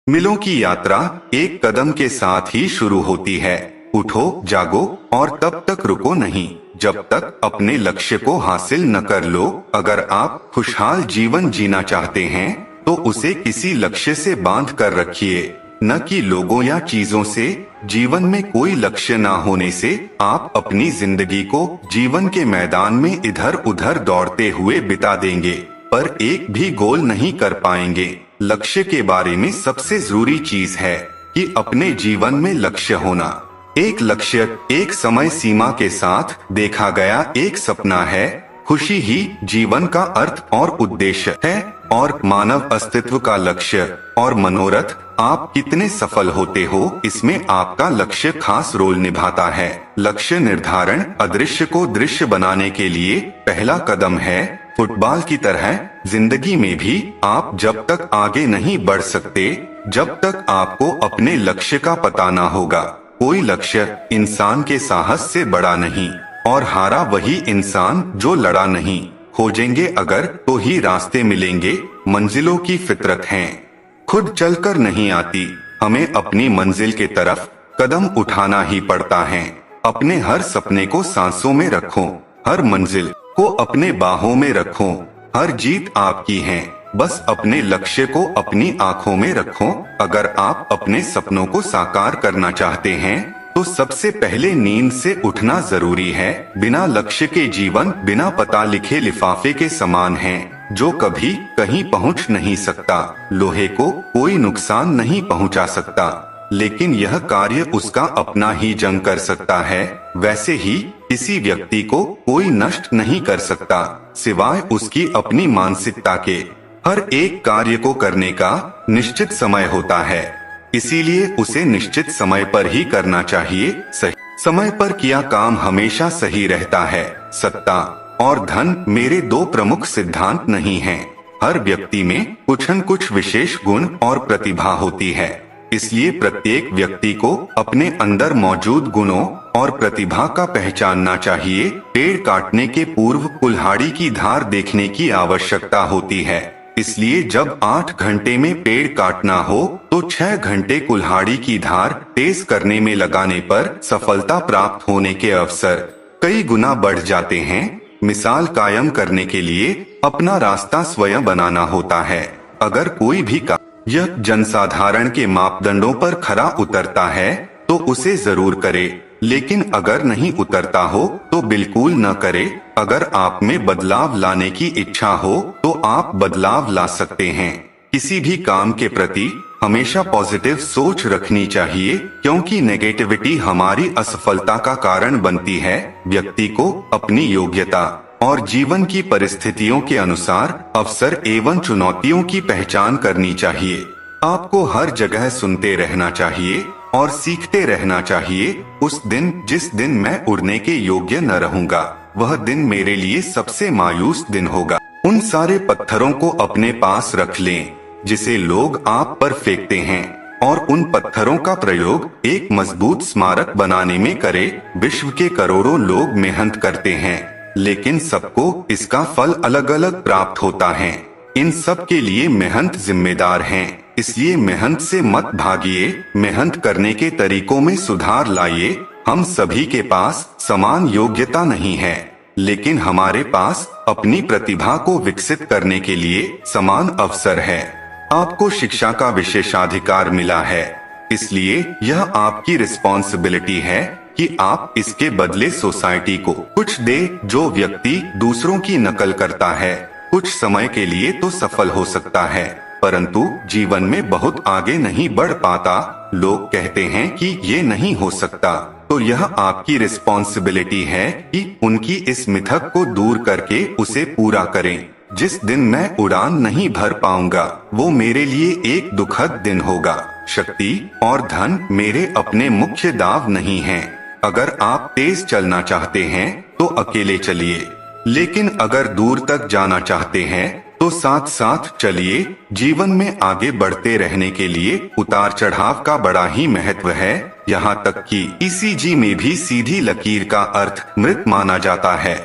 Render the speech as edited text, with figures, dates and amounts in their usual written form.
मिलों की यात्रा एक कदम के साथ ही शुरू होती है। उठो, जागो और तब तक रुको नहीं जब तक अपने लक्ष्य को हासिल न कर लो। अगर आप खुशहाल जीवन जीना चाहते हैं तो उसे किसी लक्ष्य से बांध कर रखिए, न कि लोगों या चीजों से। जीवन में कोई लक्ष्य न होने से आप अपनी जिंदगी को जीवन के मैदान में इधर उधर दौड़ते हुए बिता देंगे, पर एक भी गोल नहीं कर पाएंगे। लक्ष्य के बारे में सबसे जरूरी चीज है कि अपने जीवन में लक्ष्य होना। एक लक्ष्य एक समय सीमा के साथ देखा गया एक सपना है। खुशी ही जीवन का अर्थ और उद्देश्य है, और मानव अस्तित्व का लक्ष्य और मनोरथ। आप कितने सफल होते हो, इसमें आपका लक्ष्य खास रोल निभाता है। लक्ष्य निर्धारण अदृश्य को दृश्य बनाने के लिए पहला कदम है। फुटबॉल की तरह जिंदगी में भी आप जब तक आगे नहीं बढ़ सकते जब तक आपको अपने लक्ष्य का पता ना होगा। कोई लक्ष्य इंसान के साहस से बड़ा नहीं, और हारा वही इंसान जो लड़ा नहीं। खोजेंगे अगर तो ही रास्ते मिलेंगे। मंजिलों की फितरत है, खुद चलकर नहीं आती। हमें अपनी मंजिल के तरफ कदम उठाना ही पड़ता है। अपने हर सपने को सांसों में रखो, हर मंजिल को अपने बाहों में रखो। हर जीत आपकी है, बस अपने लक्ष्य को अपनी आंखों में रखो। अगर आप अपने सपनों को साकार करना चाहते हैं तो सबसे पहले नींद से उठना जरूरी है। बिना लक्ष्य के जीवन बिना पता लिखे लिफाफे के समान है, जो कभी कहीं पहुंच नहीं सकता। लोहे को कोई नुकसान नहीं पहुंचा सकता, लेकिन यह कार्य उसका अपना ही जंग कर सकता है। वैसे ही किसी व्यक्ति को कोई नष्ट नहीं कर सकता सिवाय उसकी अपनी मानसिकता के। हर एक कार्य को करने का निश्चित समय होता है, इसीलिए उसे निश्चित समय पर ही करना चाहिए। सही समय पर किया काम हमेशा सही रहता है। सत्ता और धन मेरे दो प्रमुख सिद्धांत नहीं हैं। हर व्यक्ति में कुछ न कुछ विशेष गुण और प्रतिभा होती है, इसलिए प्रत्येक व्यक्ति को अपने अंदर मौजूद गुणों और प्रतिभा का पहचानना चाहिए। पेड़ काटने के पूर्व कुल्हाड़ी की धार देखने की आवश्यकता होती है, इसलिए जब 8 घंटे में पेड़ काटना हो तो 6 घंटे कुल्हाड़ी की धार तेज करने में लगाने पर सफलता प्राप्त होने के अवसर कई गुना बढ़ जाते हैं। मिसाल कायम करने के लिए अपना रास्ता स्वयं बनाना होता है। अगर कोई भी यह जनसाधारण के मापदंडों पर खरा उतरता है तो उसे जरूर करे, लेकिन अगर नहीं उतरता हो तो बिल्कुल न करे। अगर आप में बदलाव लाने की इच्छा हो तो आप बदलाव ला सकते हैं। किसी भी काम के प्रति हमेशा पॉजिटिव सोच रखनी चाहिए, क्योंकि नेगेटिविटी हमारी असफलता का कारण बनती है। व्यक्ति को अपनी योग्यता और जीवन की परिस्थितियों के अनुसार अवसर एवं चुनौतियों की पहचान करनी चाहिए। आपको हर जगह सुनते रहना चाहिए और सीखते रहना चाहिए। उस दिन जिस दिन मैं उड़ने के योग्य न रहूंगा, वह दिन मेरे लिए सबसे मायूस दिन होगा। उन सारे पत्थरों को अपने पास रख लें जिसे लोग आप पर फेंकते हैं, और उन पत्थरों का प्रयोग एक मजबूत स्मारक बनाने में करें। विश्व के करोड़ों लोग मेहनत करते हैं, लेकिन सबको इसका फल अलग अलग प्राप्त होता है। इन सब के लिए मेहनत जिम्मेदार है, इसलिए मेहनत से मत भागिए। मेहनत करने के तरीकों में सुधार लाइए। हम सभी के पास समान योग्यता नहीं है, लेकिन हमारे पास अपनी प्रतिभा को विकसित करने के लिए समान अवसर है। आपको शिक्षा का विशेषाधिकार मिला है, इसलिए यह आपकी रिस्पॉन्सिबिलिटी है कि आप इसके बदले सोसाइटी को कुछ दे। जो व्यक्ति दूसरों की नकल करता है कुछ समय के लिए तो सफल हो सकता है, परंतु जीवन में बहुत आगे नहीं बढ़ पाता। लोग कहते हैं कि ये नहीं हो सकता, तो यह आपकी रिस्पॉन्सिबिलिटी है कि उनकी इस मिथक को दूर करके उसे पूरा करें। जिस दिन मैं उड़ान नहीं भर पाऊंगा वो मेरे लिए एक दुखद दिन होगा। शक्ति और धन मेरे अपने मुख्य दाव नहीं हैं। अगर आप तेज चलना चाहते हैं तो अकेले चलिए, लेकिन अगर दूर तक जाना चाहते हैं तो साथ साथ चलिए। जीवन में आगे बढ़ते रहने के लिए उतार चढ़ाव का बड़ा ही महत्व है। यहाँ तक कि ECG में भी सीधी लकीर का अर्थ मृत माना जाता है।